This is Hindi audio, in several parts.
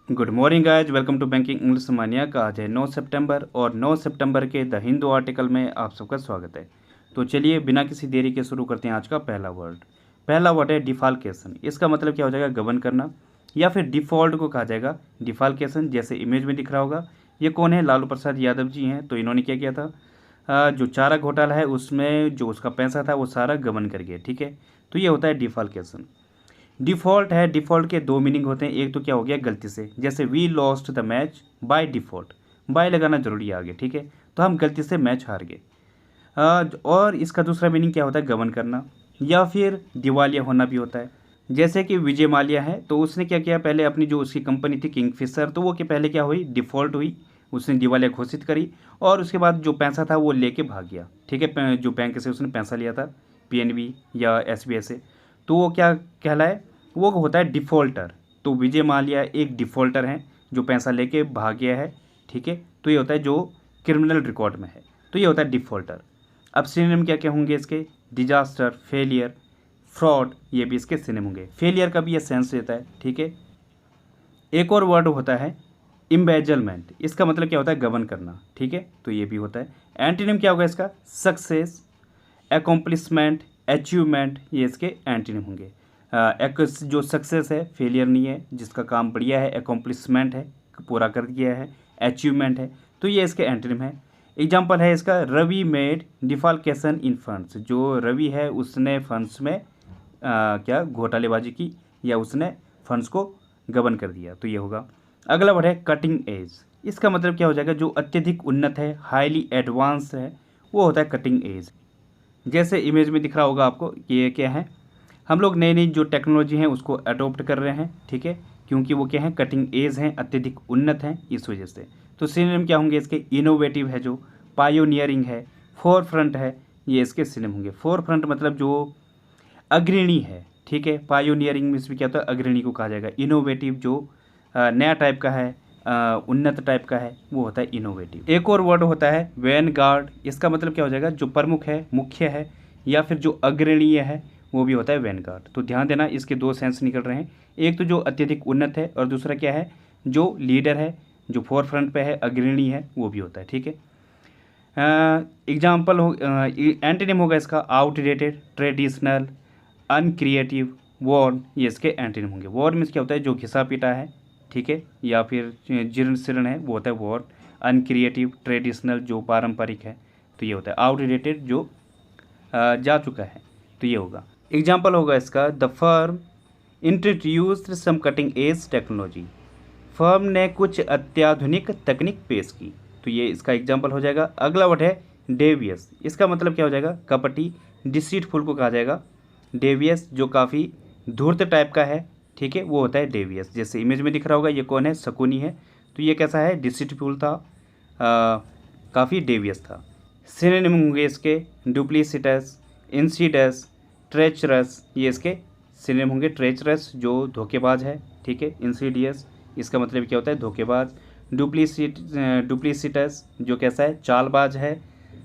Good morning guys, welcome to banking English mania का। आज है 9 सितंबर और 9 सितंबर के द हिंदू आर्टिकल में आप सबका स्वागत है। तो चलिए बिना किसी देरी के शुरू करते हैं आज का पहला वर्ड। पहला वर्ड है डिफाल्केशन। इसका मतलब क्या हो जाएगा? गबन करना, या फिर डिफ़ॉल्ट को कहा जाएगा डिफाल्केशन। जैसे इमेज में दिख रहा होगा, ये कौन है? लालू प्रसाद यादव जी हैं। तो इन्होंने क्या किया था, जो चारा घोटाला है उसमें जो उसका पैसा था वो सारा गबन कर गया। ठीक है, तो ये होता है डिफाल्केशन। डिफ़ॉल्ट है, डिफ़ॉल्ट के दो मीनिंग होते हैं। एक तो क्या हो गया, गलती से, जैसे we lost the match by default. By लगाना जरूरी है आगे। ठीक है, तो हम गलती से मैच हार गए। और इसका दूसरा मीनिंग क्या होता है? गबन करना, या फिर दिवालिया होना भी होता है। जैसे कि विजय माल्या है, तो उसने क्या किया, पहले अपनी जो उसकी कंपनी थी किंगफिशर, तो वो कि पहले क्या हुई, डिफ़ॉल्ट हुई, उसने दिवालिया घोषित करी, और उसके बाद जो पैसा था वो लेके भाग गया। ठीक है, जो बैंक से उसने पैसा लिया था, पीएनबी या एसबीआई से, तो वो क्या कहलाए? वो होता है डिफ़ॉल्टर। तो विजय माल्या एक डिफ़ॉल्टर हैं जो पैसा लेके भाग गया है। ठीक है, तो ये होता है जो क्रिमिनल रिकॉर्ड में है, तो ये होता है डिफ़ॉल्टर। अब सिनोनिम क्या क्या होंगे इसके? डिजास्टर, फेलियर, फ्रॉड, ये भी इसके सिनोनिम होंगे। फेलियर का भी ये सेंस देता है। ठीक है, एक और वर्ड होता है इम्बेजलमेंट। इसका मतलब क्या होता है? गबन करना। ठीक है, तो ये भी होता है। एंटीनिम क्या होगा इसका? सक्सेस, एकम्प्लिशमेंट, अचीवमेंट, ये इसके एंटीनिम होंगे। एक जो सक्सेस है, फेलियर नहीं है, जिसका काम बढ़िया है। एकम्प्लिशमेंट है, पूरा कर दिया है। अचीवमेंट है, तो ये इसके एंटीनिम है। एग्जाम्पल है इसका, रवि मेड डिफाल्केशन इन फंड्स। जो रवि है उसने फंड्स में क्या घोटालेबाजी की, या उसने फंड्स को गबन कर दिया, तो ये होगा। अगला वर्ड है कटिंग एज। इसका मतलब क्या हो जाएगा? जो अत्यधिक उन्नत है, हाईली एडवांस है, वो होता है कटिंग एज। जैसे इमेज में दिख रहा होगा आपको, ये क्या है, हम लोग नई नई जो टेक्नोलॉजी है उसको अडोप्ट कर रहे हैं। ठीक है, क्योंकि वो क्या है, कटिंग एज हैं, अत्यधिक उन्नत हैं, इस वजह से। तो सिनोनिम क्या होंगे इसके? इनोवेटिव है, जो पायोनियरिंग है, फोर फ्रंट है, ये इसके सिनोनिम होंगे। फोर फ्रंट मतलब जो अग्रणी है। ठीक है, पायोनियरिंग में भी क्या होता है? अग्रणी को कहा जाएगा। इनोवेटिव जो नया टाइप का है, उन्नत टाइप का है, वो होता है इनोवेटिव। एक और वर्ड होता है वैनगार्ड। इसका मतलब क्या हो जाएगा? जो प्रमुख है, मुख्य है, या फिर जो अग्रणीय है, वो भी होता है वैनगार्ड। तो ध्यान देना, इसके दो सेंस निकल रहे हैं। एक तो जो अत्यधिक उन्नत है, और दूसरा क्या है, जो लीडर है, जो फोर फ्रंट पे है, अग्रणी है, वो भी होता है। ठीक है, एग्जाम्पल हो, एंटीनिम होगा इसका आउटडेटेड, ट्रेडिशनल, अनक्रिएटिव, वॉर्न, ये इसके एंटीनिम होंगे। वॉर्न मीन्स क्या होता है? जो घिसा पिटा है। ठीक है, या फिर जीर्ण शीर्ण है, वो होता है वॉर्न। अनक्रिएटिव, ट्रेडिशनल, जो पारंपरिक है, तो ये होता है। आउटडेटेड, जो जा चुका है, तो ये होगा। एग्जाम्पल होगा इसका, the firm introduced some cutting edge technology. Firm ने कुछ अत्याधुनिक तकनीक पेश की, तो ये इसका एग्जाम्पल हो जाएगा। अगला वर्ड है डेवियस। इसका मतलब क्या हो जाएगा? कपटी, डिसीटफुल को कहा जाएगा डेवियस। जो काफ़ी धूर्त टाइप का है, ठीक है, वो होता है डेवियस। जैसे इमेज में दिख रहा होगा, ये कौन है? शकुनी है, तो ये कैसा है? डिसीटफुल था, काफ़ी डेवियस था। सिनोनिम होंगे इसके डुप्लीसिटस, इंसीडस, ट्रेचरस, ये इसके सिनोनिम होंगे। ट्रेचरस जो धोखेबाज है, ठीक है। इंसीडियस, इसका मतलब क्या होता है? धोखेबाज। डुप्लीसिटस जो कैसा है? चालबाज है,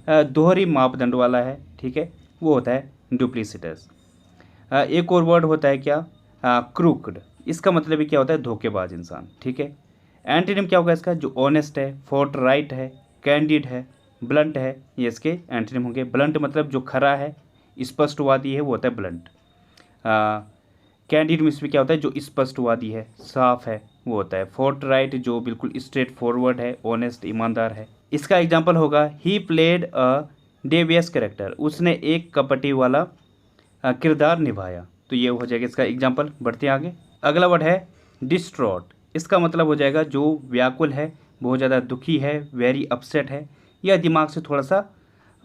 दोहरी मापदंड वाला है, ठीक है, वो होता है डुप्लीसिटस। एक और वर्ड होता है क्या? क्रूक्ड। इसका मतलब भी क्या होता है? धोखेबाज इंसान, ठीक है। एंटीनिम क्या होगा इसका? जो ऑनेस्ट है, फोर्टराइट है, कैंडिड है, ब्लंट है, ये इसके एंटीनिम होंगे। ब्लंट मतलब जो खरा है, स्पष्टवादी है, वो होता है ब्लंट। कैंडिड मीन्स भी क्या होता है? जो स्पष्टवादी है, साफ है, वो होता है। फोर्टराइट जो बिल्कुल स्ट्रेट फॉरवर्ड है, ऑनेस्ट, ईमानदार है। इसका एग्जाम्पल होगा, he played a Davies character. उसने एक कपटी वाला किरदार निभाया, तो ये हो जाएगा इसका एग्जाम्पल। बढ़ते आगे। अगला वर्ड है डिस्ट्रॉट। इसका मतलब हो जाएगा जो व्याकुल है, बहुत ज़्यादा दुखी है, वेरी अपसेट है, या दिमाग से थोड़ा सा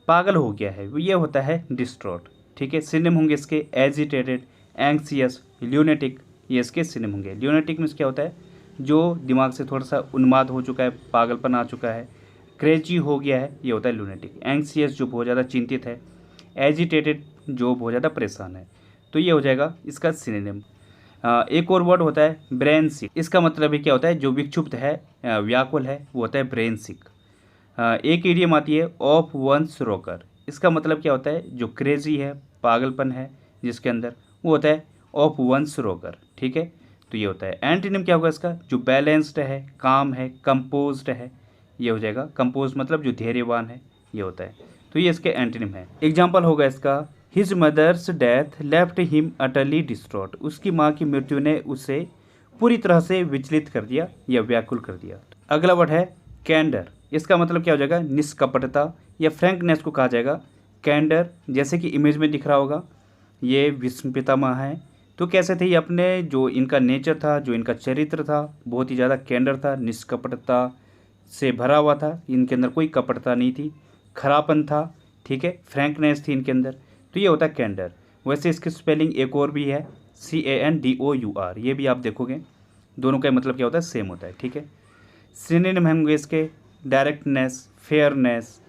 पागल हो गया है, ये होता है डिस्ट्रॉट, ठीक है। सिनोनिम होंगे इसके एजिटेटेड, एंक्सियस, ल्यूनेटिक, ये इसके सिनोनिम होंगे। ल्यूनेटिक मीन्स क्या होता है? जो दिमाग से थोड़ा सा उन्माद हो चुका है, पागलपन आ चुका है, क्रेजी हो गया है, ये होता है लूनेटिक। एंक्सियस जो बहुत ज़्यादा चिंतित है, एजिटेटेड जो बहुत ज़्यादा परेशान है, तो ये हो जाएगा इसका सिनोनिम। एक और वर्ड होता है ब्रेन सिक। इसका मतलब भी क्या होता है? जो विक्षुब्ध है, व्याकुल है, वो होता है ब्रेन सिक। एक इडियम आती है ऑफ वंस रोकर। इसका मतलब क्या होता है? जो क्रेजी है, पागलपन है जिसके अंदर, वो होता है ऑफ वंस रोकर, ठीक है। तो ये होता है। एंटीनिम क्या होगा इसका, जो बैलेंस्ड है, काम है, कंपोज्ड है, ये हो जाएगा। कंपोज मतलब जो धैर्यवान है, ये होता है। तो ये इसके एंटीनिम है। एग्जाम्पल होगा इसका, his mother's death left him utterly distraught, उसकी माँ की मृत्यु ने उसे पूरी तरह से विचलित कर दिया या व्याकुल कर दिया। अगला वर्ड है कैंडर, इसका मतलब क्या हो जाएगा, निष्कपटता या फ्रैंकनेस को कहा जाएगा कैंडर। जैसे कि इमेज में दिख रहा होगा, ये विष्णु पितामह है। तो कैसे थे ये, अपने जो इनका नेचर था, जो इनका चरित्र था, बहुत ही ज़्यादा कैंडर था, निष्कपटता से भरा हुआ था, इनके अंदर कोई कपटता नहीं थी, खरापन था, ठीक है, फ्रैंकनेस थी इनके अंदर। तो ये होता है कैंडर। वैसे इसकी स्पेलिंग एक और भी है, CANDOUR, ये भी आप देखोगे, दोनों का मतलब क्या होता है, सेम होता है, ठीक है। सिनोनिम होंगे इसके डायरेक्टनेस, फेयरनेस,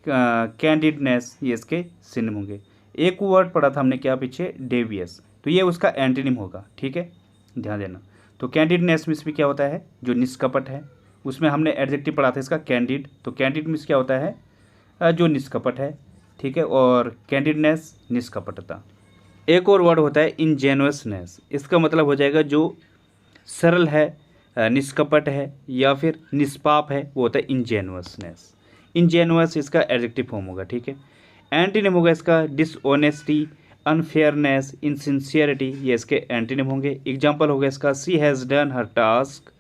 कैंडिडनेस, ये इसके सिनोनिम होंगे। एक वर्ड पढ़ा था हमने क्या पीछे, डेवियस, तो ये उसका एंटीनिम होगा, ठीक है, ध्यान देना। तो कैंडिडनेस मीन्स भी क्या होता है, जो निष्कपट है, उसमें हमने एडजेक्टिव पढ़ा था इसका कैंडिड, तो कैंडिड मीन्स क्या होता है, जो निष्कपट है, ठीक है, और कैंडिडनेस निष्कपटता। एक और वर्ड होता है इंजेनुअसनेस, इसका मतलब हो जाएगा जो सरल है, निष्कपट है या फिर निष्पाप है, वो होता है इंजेनुअसनेस। इंजेनुअस इसका एडजेक्टिव फॉर्म होगा, ठीक है। एंटीनिम होगा इसका डिसऑनेस्टी, अनफेयरनेस, इनसिंसियरिटी, ये इसके एंटीनिम होंगे। एग्जाम्पल होगा इसका, she has done her task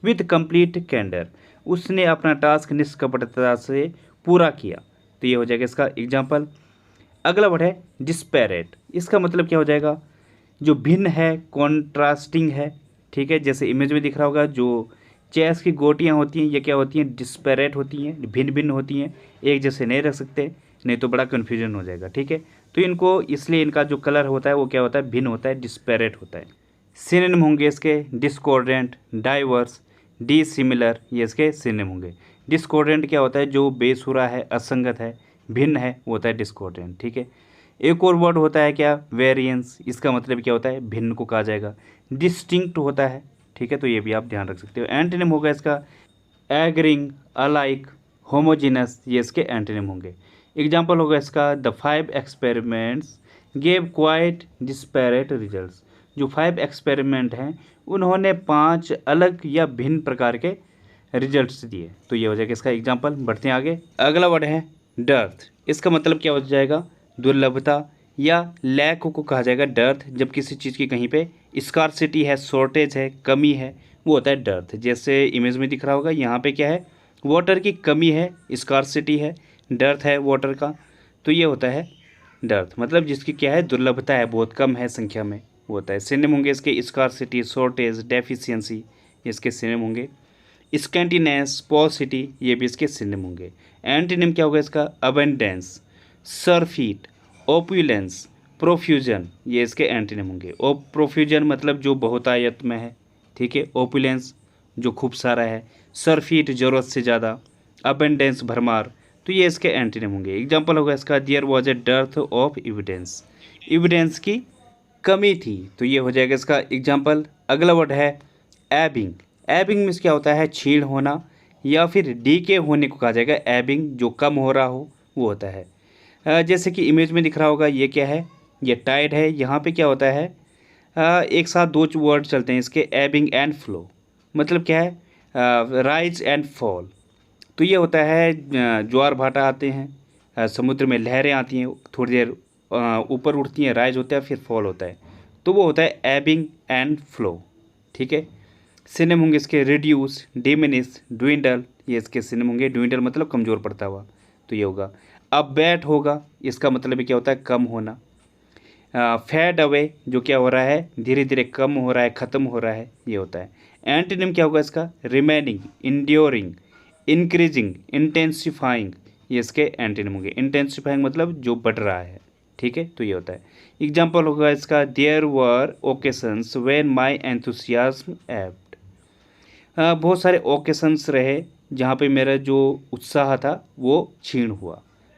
with complete candour, उसने अपना टास्क निष्कपटता से पूरा किया, तो ये हो जाएगा इसका एग्जाम्पल। अगला वर्ड है डिस्पैरेट, इसका मतलब क्या हो जाएगा, जो भिन्न है, कॉन्ट्रास्टिंग है, ठीक है। जैसे इमेज में दिख रहा होगा, जो चेस की गोटियां होती हैं, ये क्या होती हैं, डिस्पैरेट होती हैं, भिन्न भिन्न होती हैं, एक जैसे नहीं रख सकते, नहीं तो बड़ा कन्फ्यूजन हो जाएगा, ठीक है। तो इनको इसलिए इनका जो कलर होता है वो क्या होता है, भिन्न होता है, डिस्पैरेट होता है। सिनोनिम होंगे इसके डिस्कॉर्डेंट, डाइवर्स, डिसिमिलर, ये इसके सिनोनिम होंगे। डिस्कॉर्डेंट क्या होता है, जो बेसुरा है, असंगत है, भिन्न है, वो होता है डिस्कॉर्डेंट, ठीक है। एक और वर्ड होता है क्या, वेरिएंस, इसका मतलब क्या होता है, भिन्न को कहा जाएगा। डिस्टिंक्ट होता है, ठीक है, तो ये भी आप ध्यान रख सकते हो। एंटीनिम होगा इसका एग्रिंग, अलाइक, होमोजीनस, ये इसके एंटीनिम होंगे। एग्जाम्पल होगा इसका, the 5 experiments gave quite disparate results, जो 5 एक्सपेरिमेंट हैं उन्होंने 5 अलग या भिन्न प्रकार के रिजल्ट्स दिए, तो ये हो जाएगा इसका एग्जाम्पल। बढ़ते हैं आगे। अगला वर्ड है डर्थ, इसका मतलब क्या हो जाएगा, दुर्लभता या लैक को कहा जाएगा डर्थ। जब किसी चीज़ की कहीं पे स्कार्सिटी है, शॉर्टेज है, कमी है, वो होता है डर्थ। जैसे इमेज में दिख रहा होगा, यहाँ पे क्या है, वाटर की कमी है, स्कार्सिटी है, डर्थ है वाटर का, तो ये होता है डर्थ, मतलब जिसकी क्या है, दुर्लभता है, बहुत कम है संख्या में, वो होता है। सिनोनिम होंगे इसके स्कार्सिटी, शॉर्टेज, डेफिशिएंसी, इसके सिनोनिम होंगे। स्कैंटीनेस, पॉसिटी, ये भी इसके सिनोनिम होंगे। एंटीनिम क्या होगा इसका, अबंडेंस, सरफीट, ओपुलेंस, प्रोफ्यूजन, ये इसके एंटीनिम होंगे। प्रोफ्यूजन मतलब जो बहुतायत में है, ठीक है। ओपुलेंस जो खूब सारा है, सरफीट ज़रूरत से ज़्यादा, अबंडेंस भरमार, तो ये इसके एंटीनिम होंगे। एग्जाम्पल होगा इसका, there was a dearth of evidence, evidence की कमी थी, तो ये हो जाएगा इसका एग्जाम्पल। अगला वर्ड है एबिंग, एबिंग मीन्स क्या होता है, छीण होना या फिर डीके होने को कहा जाएगा। एबिंग जो कम हो रहा हो, वो होता है। जैसे कि इमेज में दिख रहा होगा, ये क्या है, ये टाइड है। यहाँ पे क्या होता है, एक साथ दो वर्ड चलते हैं इसके, एबिंग एंड फ्लो, मतलब क्या है, राइज एंड फॉल। तो ये होता है, ज्वार भाटा आते हैं, समुद्र में लहरें आती हैं, थोड़ी देर ऊपर उठती हैं, राइज होता है, फिर फॉल होता है, तो वो होता है एबिंग एंड फ्लो, ठीक है। सिनोनिम होंगे इसके रिड्यूस, डिमिनिश, ड्विंडल, ये इसके सिनोनिम होंगे। ड्विंडल मतलब कमज़ोर पड़ता हुआ, तो ये होगा। अब बैट होगा, इसका मतलब भी क्या होता है, कम होना। फेड अवे, जो क्या हो रहा है, धीरे धीरे कम हो रहा है, ख़त्म हो रहा है, ये होता है। एंटीनिम क्या होगा इसका, रिमेनिंग, इंड्योरिंग, इंक्रीजिंग, इंटेंसिफाइंग, ये इसके एंटीनिम होंगे। इंटेंसिफाइंग मतलब जो बढ़ रहा है, ठीक है, तो ये होता है। एग्जाम्पल होगा इसका, there were occasions when my enthusiasm ebbed, बहुत सारे ओकेशंस रहे जहाँ पे मेरा जो उत्साह था वो क्षीण हुआ,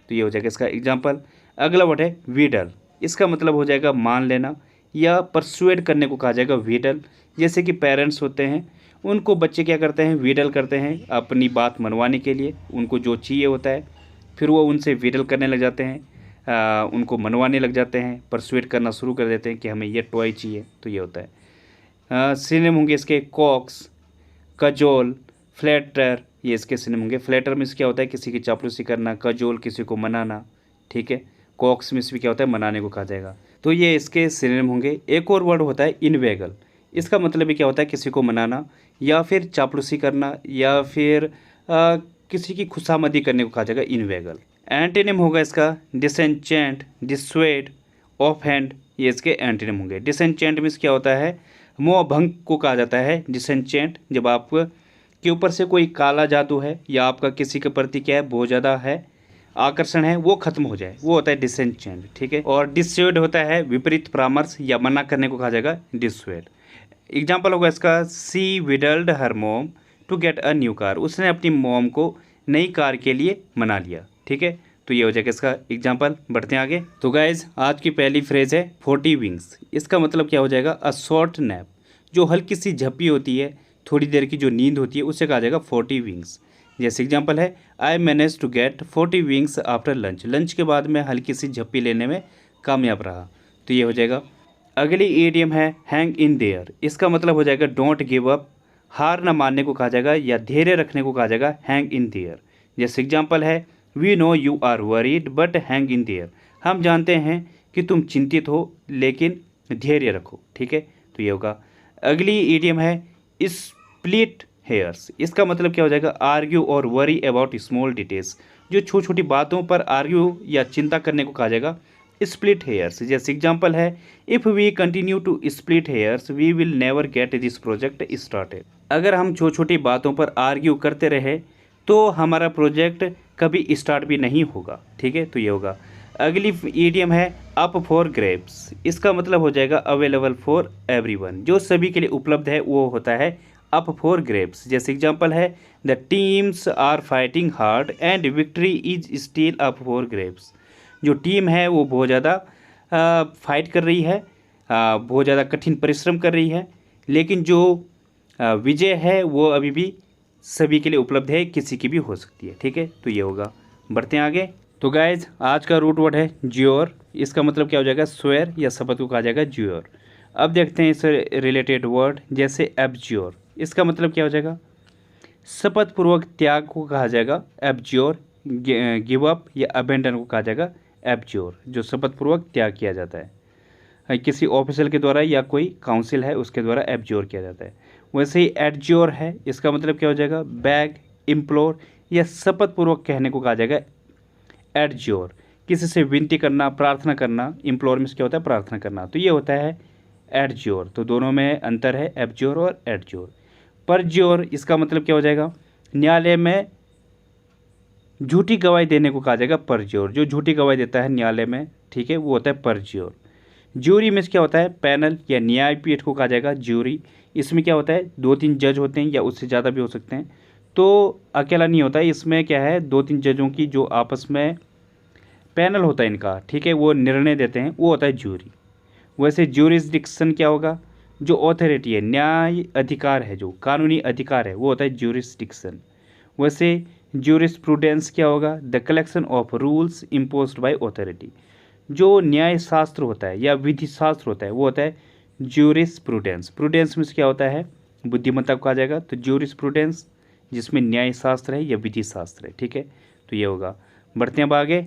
तो ये हो जाएगा इसका एग्जाम्पल। अगला वर्ड है वीडल, इसका मतलब हो जाएगा मान लेना या परसुएड करने को कहा जाएगा वीडल। जैसे कि पेरेंट्स होते हैं, उनको बच्चे क्या करते हैं, वीडल करते हैं अपनी बात मनवाने के लिए, उनको जो चाहिए होता है, फिर वो उनसे वीडल करने लग जाते हैं, उनको मनवाने लग जाते हैं, परसुएड करना शुरू कर देते हैं कि हमें ये टॉय चाहिए, तो ये होता है। सिनोनिम होंगे इसके कॉक्स, कजोल, फ्लैटर, ये इसके सिनोनिम होंगे। फ्लैटर मीन्स क्या होता है, किसी की चापलूसी करना। कजोल, किसी को मनाना, ठीक है। कॉक्स मीन्स भी क्या होता है, मनाने को कहा जाएगा। तो ये इसके सिनोनिम होंगे। एक और वर्ड होता है इनवेगल। इसका मतलब भी क्या होता है, किसी को मनाना या फिर चापलूसी करना या फिर किसी की खुशामदी करने को कहा जाएगा इनवेगल। एंटीनिम होगा इसका डिसेंचेंट, डिस्वेड, ऑफ हैंड, ये इसके एंटीनिम होंगे। डिसेंचेंट मीन्स क्या होता है, मोह भंग को कहा जाता है डिसेंचेंट। जब आप के ऊपर से कोई काला जादू है या आपका किसी के प्रति क्या है बहुत ज़्यादा है आकर्षण है, वो खत्म हो जाए, वो होता है डिसेंचेंट, ठीक है। और डिस्वेड होता है विपरीत परामर्श या मना करने को कहा जाएगा डिस्वेड। एग्जाम्पल होगा इसका, सी wheedled her mom to get a new car, उसने अपनी मोम को नई कार के लिए मना लिया, ठीक है। तो ये हो जाएगा इसका एग्जाम्पल। बढ़ते हैं आगे। तो गाइज आज की पहली फ्रेज है 40 विंग्स। इसका मतलब क्या हो जाएगा, अ शॉर्ट नैप, जो हल्की सी झप्पी होती है, थोड़ी देर की जो नींद होती है, उससे कहा जाएगा 40 विंग्स। जैसे एग्जाम्पल है, I manage to get 40 wings after lunch, lunch के बाद मैं हल्की सी झप्पी लेने में कामयाब रहा। तो ये हो जाएगा। अगली ईडियम है हैंग इन देयर। इसका मतलब हो जाएगा डोंट गिव अप, हार न मानने को कहा जाएगा या धैर्य रखने को कहा जाएगा हैंग इन देयर। जैसे एग्जाम्पल है, we know you are worried but hang in there, हम जानते हैं कि तुम चिंतित हो लेकिन धैर्य रखो, ठीक है। तो ये होगा। अगली ईडियम है स्प्लिट हेयर्स। इसका मतलब क्या हो जाएगा, आर्ग्यू और वरी अबाउट स्मॉल डिटेल्स, जो छोटी छोटी बातों पर आर्ग्यू या चिंता करने को कहा जाएगा स्प्लिट हेयर्स। जैसे एग्जाम्पल है, if we continue to split hairs we will never get this project started. अगर हम छोटी छोटी बातों पर आर्ग्यू करते रहे तो हमारा प्रोजेक्ट कभी स्टार्ट भी नहीं होगा, ठीक है। तो ये होगा। अगली ईडियम है अप फॉर ग्रेप्स। इसका मतलब हो जाएगा अवेलेबल फॉर एवरीवन, जो सभी के लिए उपलब्ध है वो होता है अप फॉर ग्रेप्स। जैसे एग्जाम्पल है, the teams are fighting hard and victory is still up for grabs, जो टीम है वो बहुत ज़्यादा फाइट कर रही है, बहुत ज़्यादा कठिन परिश्रम कर रही है, लेकिन जो विजय है वो अभी भी सभी के लिए उपलब्ध है, किसी की भी हो सकती है, ठीक है। तो ये होगा। बढ़ते हैं आगे। तो गाइज आज का रूट वर्ड है ज्योर। इसका मतलब क्या हो जाएगा, स्वेर या शपथ को कहा जाएगा ज्योर। अब देखते हैं इससे रिलेटेड वर्ड, जैसे एब्ज्योर। इसका मतलब क्या हो जाएगा, शपथ पूर्वक त्याग को कहा जाएगा एब्ज्योर। गिव अप या अबेंडन को कहा जाएगा एब्ज्योर, जो शपथ पूर्वक त्याग किया जाता है किसी ऑफिसर के द्वारा या कोई काउंसिल है उसके द्वारा एब्ज्योर किया जाता है। वैसे ही एडज्योर है, इसका मतलब क्या हो जाएगा, बैग, इम्प्लोर या शपथ पूर्वक कहने को कहा जाएगा एडज्योर। किसी से विनती करना, प्रार्थना करना। इम्प्लोर में क्या होता है, प्रार्थना करना। तो ये होता है एडज्योर। तो दोनों में अंतर है, एब्ज्योर और एडज्योर। परज्योर, इसका मतलब क्या हो जाएगा, न्यायालय में झूठी गवाही देने को कहा जाएगा परज्योर, जो झूठी गवाही देता है न्यायालय में, ठीक है, वो होता है परज्योर। ज्यूरी में क्या होता है, पैनल या न्यायपीठ को कहा जाएगा ज्यूरी। इसमें क्या होता है, 2-3 जज होते हैं या उससे ज़्यादा भी हो सकते हैं, तो अकेला नहीं होता है। इसमें क्या है, 2-3 जजों की जो आपस में पैनल होता है इनका, ठीक है, वो निर्णय देते हैं, वो होता है ज्यूरी। वैसे ज्यूरिसडिक्शन क्या होगा, जो ऑथोरिटी है, न्याय अधिकार है, जो कानूनी अधिकार है, वो होता है ज्यूरिसडिक्शन। वैसे ज्यूरिस्प्रूडेंस क्या होगा, the collection of rules imposed by authority, जो न्याय शास्त्र होता है या विधि शास्त्र होता है वो होता है ज्यूरिस्प्रूडेंस। प्रूडेंस में क्या होता है, बुद्धिमत्ता को कहा जाएगा। तो ज्यूरिस्प्रूडेंस जिसमें न्याय शास्त्र है या विधि शास्त्र है, ठीक है। तो ये होगा। बढ़ते हैं अब आगे।